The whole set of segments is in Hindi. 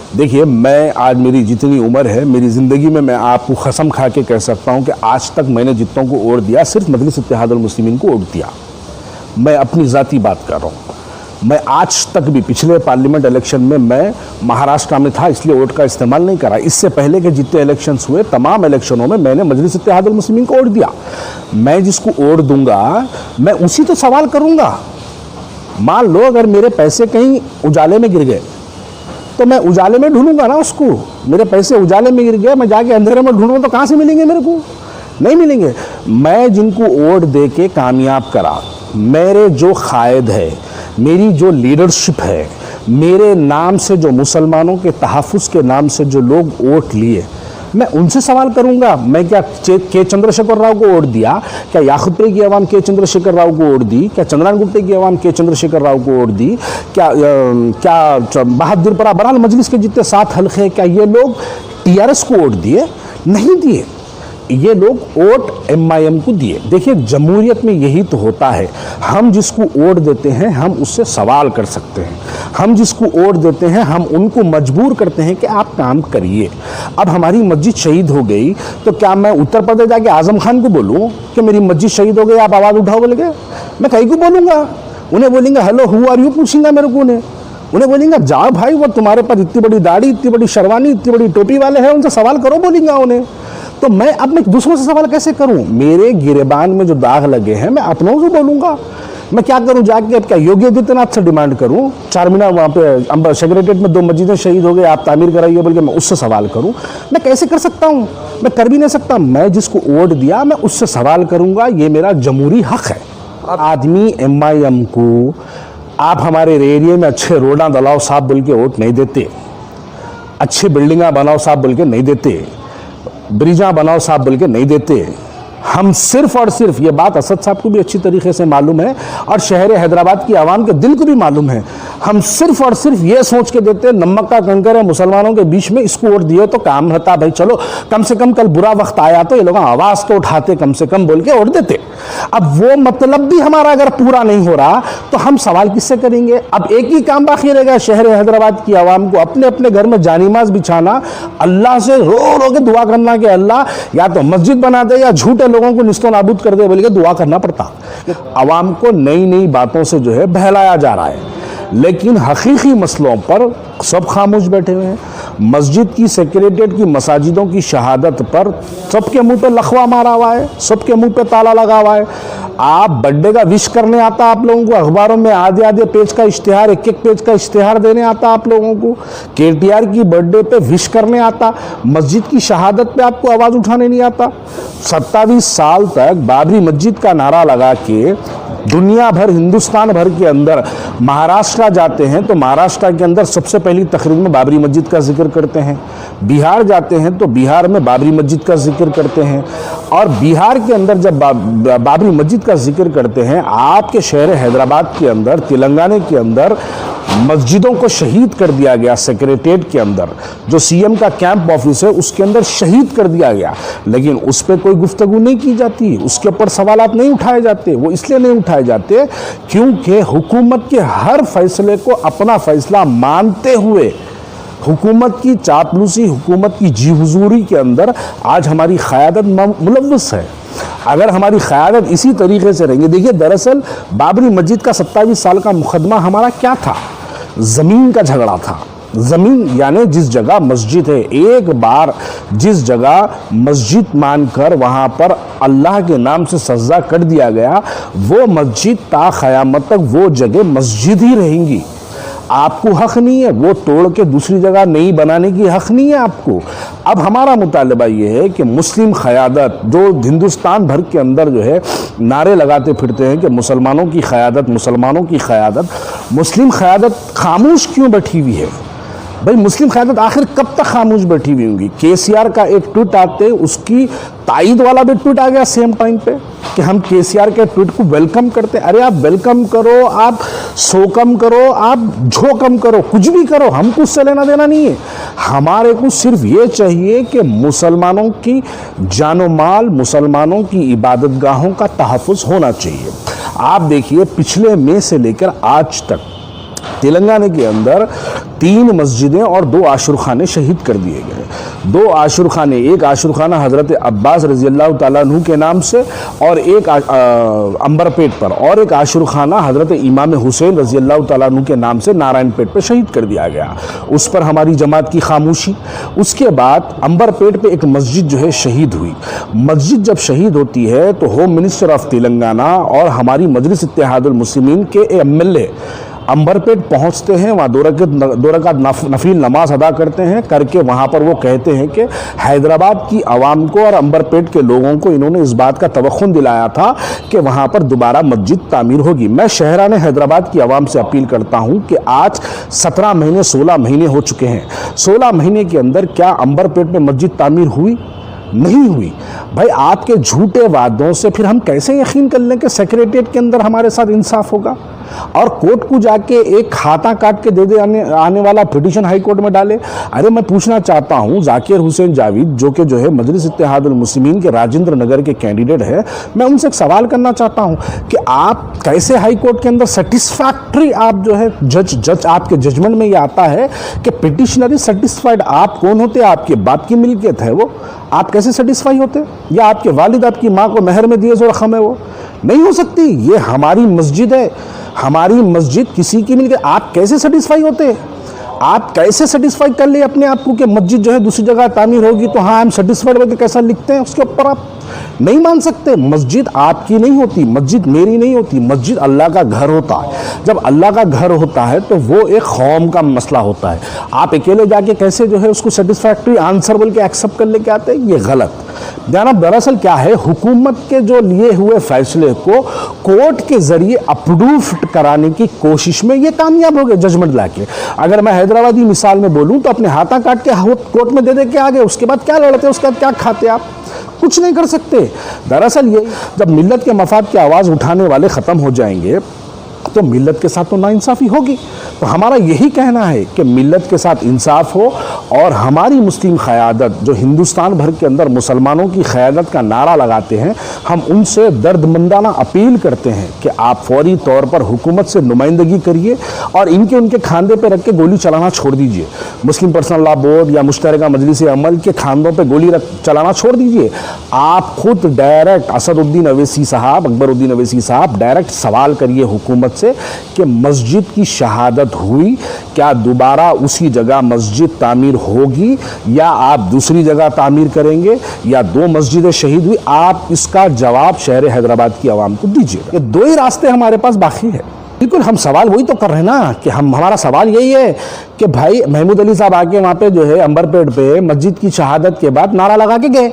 देखिए, मैं आज मेरी जितनी उम्र है, मेरी ज़िंदगी में मैं आपको कसम खा के कह सकता हूं कि आज तक मैंने जितनों को वोट दिया सिर्फ मजलिस इत्तेहादुल मुस्लिमीन को वोट दिया। मैं अपनी ज़ाती बात कर रहा हूं। मैं आज तक भी पिछले पार्लियामेंट इलेक्शन में मैं महाराष्ट्र में था, इसलिए वोट का इस्तेमाल नहीं करा। इससे पहले के जितने इलेक्शंस हुए तमाम इलेक्शनों में मैंने मजलिस इत्तेहादुल मुस्लिमीन को वोट दिया। मैं जिसको वोट दूंगा मैं उसी तो सवाल करूंगा। मान लो अगर मेरे पैसे कहीं उजाले में गिर गए तो मैं उजाले में ढूंढूंगा ना उसको। मेरे पैसे उजाले में गिर गए, मैं जाके अंधेरे में ढूंढूंगा तो कहाँ से मिलेंगे मेरे को? नहीं मिलेंगे। मैं जिनको वोट दे के कामयाब करा, मेरे जो कायद है, मेरी जो लीडरशिप है, मेरे नाम से जो मुसलमानों के तहफ़्फ़ुज़ के नाम से जो लोग वोट लिए, मैं उनसे सवाल करूंगा। मैं क्या के चंद्रशेखर राव को वोट दिया? क्या याकुतपुरी की आवाम के चंद्रशेखर राव को वोट दी? क्या चंद्रान गुट्टे की आवाम के चंद्रशेखर राव को वोट दी? क्या बहादुरपुरा बहरहाल मजलिस के जितने 7 हल्के, क्या ये लोग टीआरएस को वोट दिए? नहीं दिए। ये लोग वोट MIM को दिए। देखिए, जमहूरियत में यही तो होता है। हम जिसको वोट देते हैं हम उससे सवाल कर सकते हैं। हम जिसको वोट देते हैं हम उनको मजबूर करते हैं कि आप काम करिए। अब हमारी मस्जिद शहीद हो गई तो क्या मैं उत्तर प्रदेश जाके आजम खान को बोलूँ कि मेरी मस्जिद शहीद हो गई, आप आवाज़ उठाओ बोल के? मैं कहीं को बोलूँगा? उन्हें बोलेंगे हेलो हु आर यू पूछेंगे मेरे को। उन्हें बोलेंगे जाओ भाई, वो तुम्हारे पास इतनी बड़ी दाढ़ी, इतनी बड़ी शर्वानी, इतनी बड़ी टोपी वाले हैं, उनसे सवाल करो बोलेंगे उन्हें। तो मैं अब मैं दूसरों से सवाल कैसे करूं? मेरे गिरेबान में जो दाग लगे हैं मैं अपनों से बोलूंगा। मैं क्या करूं जाके? अब क्या योगी आदित्यनाथ से डिमांड करूं? 4 महीना वहाँ पे सेक्रेटरीट में 2 मस्जिदें शहीद हो गए, आप तामीर कराइए बोल के मैं उससे सवाल करूं? मैं कैसे कर सकता हूं? मैं कर भी नहीं सकता। मैं जिसको वोट दिया मैं उससे सवाल करूंगा, ये मेरा जमहूरी हक है। आदमी MIM को आप हमारे एरिया में अच्छे रोडां दलाओ साहब बोल के वोट नहीं देते, अच्छी बिल्डिंगा बनाओ साहब बोल के नहीं देते, ब्रिजा बनाओ साहब बोल के नहीं देते। हम सिर्फ और सिर्फ, ये बात असद साहब को भी अच्छी तरीके से मालूम है और शहर हैदराबाद की आवाम के दिल को भी मालूम है, हम सिर्फ और सिर्फ ये सोच के देते नमक का कंकर है मुसलमानों के बीच में, इसको वोट दिए तो काम रहता भाई, चलो कम से कम कल बुरा वक्त आया तो ये लोग आवाज़ तो उठाते कम से कम बोल के वोट देते। अब वो मतलब भी हमारा अगर पूरा नहीं हो रहा तो हम सवाल किससे करेंगे? अब एक ही काम बाकी रहेगा, शहर हैदराबाद की आवाम को अपने अपने घर में जानिमाज बिछाना, अल्लाह से रो रो के दुआ करना कि अल्लाह या तो मस्जिद बना दे या झूठे लोगों को निस्तो नाबूद कर दे बोल के दुआ करना पड़ता। आवाम को नई नई बातों से जो है बहलाया जा रहा है, लेकिन हकीकी मसलों पर सब खामोश बैठे हुए हैं। मस्जिद की, सेक्रेटेरिएट की, मसाजिदों की शहादत पर सबके मुंह पे लखवा मारा हुआ है, सबके मुंह पे ताला लगा हुआ है। आप बर्थडे का विश करने आता आप लोगों को, अखबारों में आधे आधे पेज का इश्तिहार, एक एक पेज का इश्तिहार देने आता आप लोगों को, KTR की बर्थडे पे विश करने आता, मस्जिद की शहादत पे आपको आवाज़ उठाने नहीं आता। 27 साल तक बाबरी मस्जिद का नारा लगा के दुनिया भर, हिंदुस्तान भर के अंदर महाराष्ट्र जाते हैं तो महाराष्ट्र के अंदर सबसे पहली तकरीर में बाबरी मस्जिद का जिक्र करते हैं, बिहार जाते हैं तो बिहार में बाबरी मस्जिद का जिक्र करते हैं, और बिहार के अंदर जब बाबरी मस्जिद का जिक्र करते हैं, आपके शहर हैदराबाद के अंदर, तेलंगाना के अंदर मस्जिदों को शहीद कर दिया गया। सेक्रेटेरिएट के अंदर जो CM का कैंप ऑफिस है उसके अंदर शहीद कर दिया गया, लेकिन उस पर कोई गुफ्तगू नहीं की जाती, उसके ऊपर सवालात नहीं उठाए जाते। वो इसलिए नहीं उठाए जाते क्योंकि हुकूमत के हर फैसले को अपना फैसला मानते हुए हुकूमत की चापलूसी, हुकूमत की जी हुजूरी के अंदर आज हमारी क़यादत मुलव्वस है। अगर हमारी क़यादत इसी तरीके से रहेंगी, देखिए दरअसल बाबरी मस्जिद का 27 साल का मुकदमा हमारा क्या था? ज़मीन का झगड़ा था। ज़मीन यानी जिस जगह मस्जिद है, एक बार जिस जगह मस्जिद मानकर वहाँ पर अल्लाह के नाम से सज्जा कर दिया गया, वो मस्जिद ता क़यामत तक वो जगह मस्जिद ही रहेंगी। आपको हक़ नहीं है वो तोड़ के दूसरी जगह नहीं बनाने की, हक़ नहीं है आपको। अब हमारा मुतालबा ये है कि मुस्लिम क़यादत जो हिंदुस्तान भर के अंदर जो है नारे लगाते फिरते हैं कि मुसलमानों की क़यादत, मुसलमानों की क़यादत, मुस्लिम क़यादत खामोश क्यों बैठी हुई है? भाई मुस्लिम क़यादत आखिर कब तक खामोश बैठी हुई होंगी? KCR का एक ट्वीट आते उसकी तायद वाला भी ट्वीट आ गया सेम टाइम पे कि हम KCR के ट्वीट को वेलकम करते। अरे आप वेलकम करो, आप सोकम करो, आप झोकम करो, कुछ भी करो, हमको उससे लेना देना नहीं है। हमारे को सिर्फ ये चाहिए कि मुसलमानों की जानो माल, मुसलमानों की इबादत गाहों का तहफ़्फ़ुज़ होना चाहिए। आप देखिए पिछले मई से लेकर आज तक तेलंगाना के अंदर 3 मस्जिदें और 2 आशुरखाने शहीद कर दिए गए। 2 आशुरखाने, एक आशुरखाना हज़रत अब्बास रज़ी अल्लाह तआला अन्हु के नाम से और एक अंबरपेट पर, और एक आशुरखाना हज़रत इमाम हुसैन रज़ी अल्लाह तआला अन्हु के नाम से नारायणपेट पर शहीद कर दिया गया। उस पर हमारी जमात की खामोशी। उसके बाद अंबरपेट पे एक मस्जिद जो है शहीद हुई। मस्जिद जब शहीद होती है तो होम मिनिस्टर ऑफ तेलंगाना और हमारी मजलिस इत्तेहादुल मुस्लिमीन के MLA अंबरपेट पहुंचते हैं, वहाँ 2 रकात नफील नमाज अदा करते हैं, करके वहाँ पर वो कहते हैं कि हैदराबाद की आवाम को और अंबरपेट के लोगों को इन्होंने इस बात का तवक्कुन दिलाया था कि वहाँ पर दोबारा मस्जिद तामीर होगी। मैं शहरान हैदराबाद की आवाम से अपील करता हूँ कि आज 17 महीने 16 महीने हो चुके हैं। 16 महीने के अंदर क्या अंबरपेट में मस्जिद तामीर हुई? नहीं हुई। भाई आपके झूठे वादों से फिर हम कैसे यकीन कर लें कि सेक्रेटेरिएट के अंदर हमारे साथ इंसाफ होगा? और कोर्ट को जाके एक खाता काट के दे आने वाला पिटीशन हाई कोर्ट में डाले। अरे मैं पूछना चाहता हूँ, जाकिर हुसैन जावेद जो है मजलिस इत्तेहादुल मुस्लिमीन के राजेंद्र नगर के कैंडिडेट है, मैं उनसे एक सवाल करना चाहता हूँ कि आप कैसे हाई कोर्ट के अंदर सेटिस्फैक्ट्री आप जो है जज आपके जजमेंट में ये आता है कि पिटिशनर इज सेटिस्फाइड। आप कौन होते? आपके बाप की मिल्कियत है वो, आप कैसे सेटिस्फाई होते? या आपके वालिद आपकी माँ को मेहर में दिए जो रकम है वो? नहीं हो सकती। ये हमारी मस्जिद है, हमारी मस्जिद किसी की मिलकर आप कैसे सेटिस्फाई होते? आप कैसे सेटिस्फाई कर ले अपने आप को कि मस्जिद जो है दूसरी जगह तामीर होगी तो हाँ आई एम सेटिस्फाइड करके कैसा लिखते हैं उसके ऊपर? आप नहीं मान सकते। मस्जिद आपकी नहीं होती, मस्जिद मेरी नहीं होती, मस्जिद अल्लाह का घर होता है। जब अल्लाह का घर होता है तो वो एक कौम का मसला होता है। आप अकेले जाके कैसे जो है उसको सेटिस्फैक्ट्री आंसर बोल के एक्सेप्ट कर लेके आते हैं? ये गलत। जनाब दरअसल क्या है, हुकूमत के जो लिए हुए फैसले को कोर्ट के जरिए अप्रूव कराने की कोशिश में ये कामयाब हो गए जजमेंट लाके। अगर मैं हैदराबादी मिसाल में बोलूँ तो अपने हाथा काट के कोर्ट में दे के आ गए, उसके बाद क्या लड़ते, उसके बाद क्या खाते? आप कुछ नहीं कर सकते। दरअसल ये जब मिल्लत के मफाद की आवाज़ उठाने वाले ख़त्म हो जाएंगे तो मिल्लत के साथ तो नाइंसाफ़ी होगी। तो हमारा यही कहना है कि मिल्लत के साथ इंसाफ हो और हमारी मुस्लिम क़यादत जो हिंदुस्तान भर के अंदर मुसलमानों की क़यादत का नारा लगाते हैं, हम उनसे दर्दमंदाना अपील करते हैं कि आप फौरी तौर पर हुकूमत से नुमाइंदगी करिए और उनके खांधे पर रख के गोली चलाना छोड़ दीजिए। मुस्लिम पर्सनल लॉ बोर्ड या मुश्तरका मजलिस अमल के खांधों पर गोली चलाना छोड़ दीजिए। आप खुद डायरेक्ट असदुद्दीन अवैसी साहब, अकबरुद्दीन अवैसी साहब डायरेक्ट सवाल करिए हुकूमत से कि मस्जिद की शहादत हुई, क्या दोबारा उसी जगह मस्जिद तामीर होगी या आप दूसरी जगह तामीर करेंगे, या 2 मस्जिदें शहीद हुई? आप इसका जवाब शहर हैदराबाद की आवाम को दीजिए। ये 2 ही रास्ते हमारे पास बाकी है। बिल्कुल हम सवाल वही तो कर रहे हैं ना कि हमारा सवाल यही है कि भाई महमूद अली साहब आके वहाँ पे जो है अंबरपेट पे मस्जिद की शहादत के बाद नारा लगा के गए,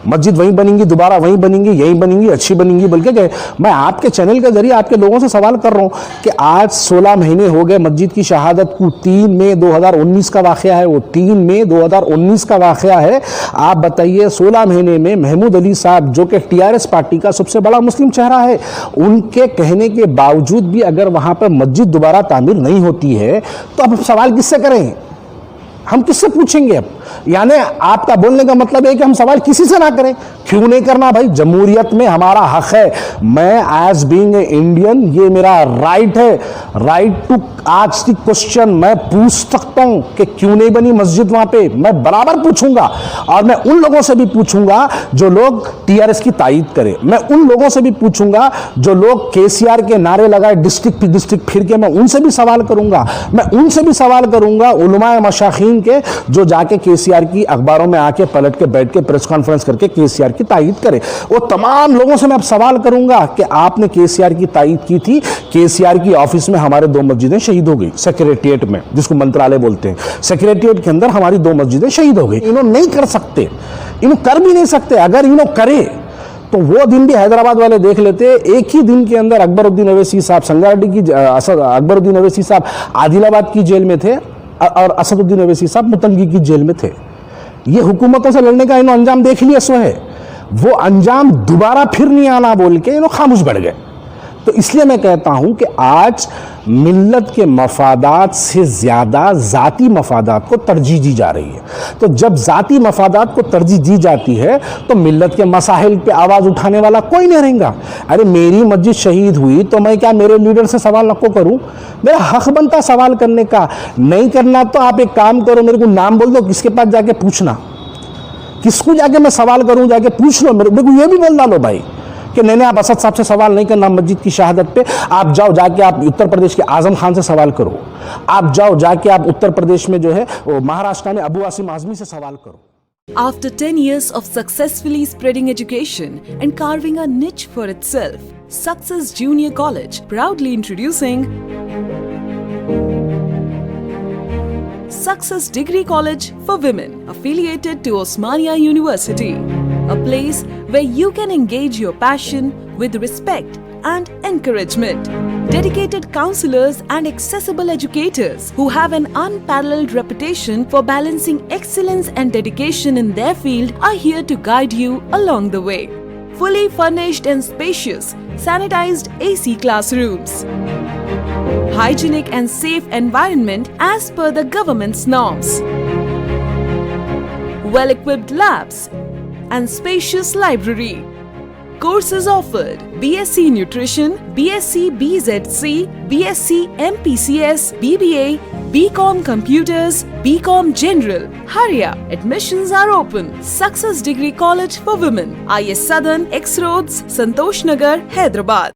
मस्जिद वहीं बनेंगी, दोबारा वहीं बनेंगी, यहीं बनेंगी, अच्छी बनेंगी बोल के गए। मैं आपके चैनल के जरिए आपके लोगों से सवाल कर रहा हूँ कि आज 16 महीने हो गए मस्जिद की शहादत को। 3 मई 2019 का वाक़या है वो, 3 मई 2019 का वाक़या है। आप बताइए 16 महीने में महमूद अली साहब जो कि TRS पार्टी का सबसे बड़ा मुस्लिम चेहरा है, उनके कहने के बावजूद भी अगर वहाँ पर मस्जिद दोबारा तामीर नहीं होती है तो अब सवाल किससे करें? हम किससे पूछेंगे? अब यानी आपका बोलने का मतलब है कि हम सवाल किसी से ना करें। क्यों नहीं करना भाई? जमहूरियत में हमारा हक है। मैं एज बीइंग ए इंडियन, ये मेरा राइट है, राइट टू आज की क्वेश्चन। मैं पूछ सकता हूं कि क्यों नहीं बनी मस्जिद वहां पे। मैं बराबर पूछूंगा और मैं उन लोगों से भी पूछूंगा जो लोग TRS की तायीद करें। मैं उन लोगों से भी पूछूंगा जो लोग KCR के नारे लगाए डिस्ट्रिक्ट फिर के, मैं उनसे भी सवाल करूंगा। मैं उनसे भी सवाल करूंगा उलमाए मशाखीन के जो जाके KCR की अखबारों में आके पलट के बैठ के प्रेस कॉन्फ्रेंस करके KCR की तायीद करे। वो तमाम लोगों से मैं अब सवाल करूंगा कि आपने KCR की तायीद की थी, KCR की ऑफिस में हमारे 2 मस्जिदें शहीद हो गई, सेक्रेटेरिएट में जिसको मंत्रालय बोलते हैं, सेक्रेटेरिएट के अंदर हमारी 2 मस्जिदें शहीद हो गई। इन्होंने नहीं कर सकते, इन्होंने कर भी नहीं सकते। अगर इन्होंने करे तो वो दिन भी हैदराबाद वाले देख लेते। एक ही दिन के अंदर अकबरुद्दीन अवैसी साहब संगारेड्डी की, अकबरुद्दीन अवैसी साहब आदिलाबाद की जेल में थे और असदुद्दीन अवैसी साहब मुतंगी की जेल में थे। ये हुकूमतों से लड़ने का इन्होंने अंजाम देख लिया, सो है वो अंजाम दोबारा फिर नहीं आना बोल के इन्होंने खामोश बैठ गए। तो इसलिए मैं कहता हूं कि आज मिल्लत के मफादात से ज़्यादा ज़ाती मफादात को तरजीह दी जा रही है। तो जब ज़ाती मफादात को तरजीह दी जाती है तो मिल्लत के मसाइल पे आवाज़ उठाने वाला कोई नहीं रहेगा। अरे मेरी मस्जिद शहीद हुई तो मैं क्या मेरे लीडर से सवाल नको करूं? मेरा हक बनता सवाल करने का। नहीं करना तो आप एक काम करो, मेरे को नाम बोल दो, किसके पास जाके पूछना, किसको जाके मैं सवाल करूं, जाके पूछ लो। मेरे को ये भी बोल डालो भाई कि नहीं आप असद साहब से सवाल नहीं करना मस्जिद की शहादत पे, आप जाओ जाके आप उत्तर प्रदेश के आजम खान से सवाल करो, आप जाओ जाके आप उत्तर प्रदेश में जो है वो महाराष्ट्र में अबू आसिम आजमी से सवाल करो। After 10 years of successfully spreading education and carving a niche for itself, Success Junior College proudly introducing Success Degree College for Women, affiliated to Osmania University, a place where you can engage your passion with respect and encouragement. Dedicated counselors and accessible educators who have an unparalleled reputation for balancing excellence and dedication in their field are here to guide you along the way. Fully furnished and spacious, sanitized AC classrooms. Hygienic and safe environment as per the government's norms. Well-equipped labs and spacious library. Courses offered: BSc Nutrition, BSc BZC, BSc MPCS, BBA, BCom Computers, BCom General. Hurry up! Admissions are open. Success Degree College for Women, IS Southern, X Roads, Santosh Nagar, Hyderabad.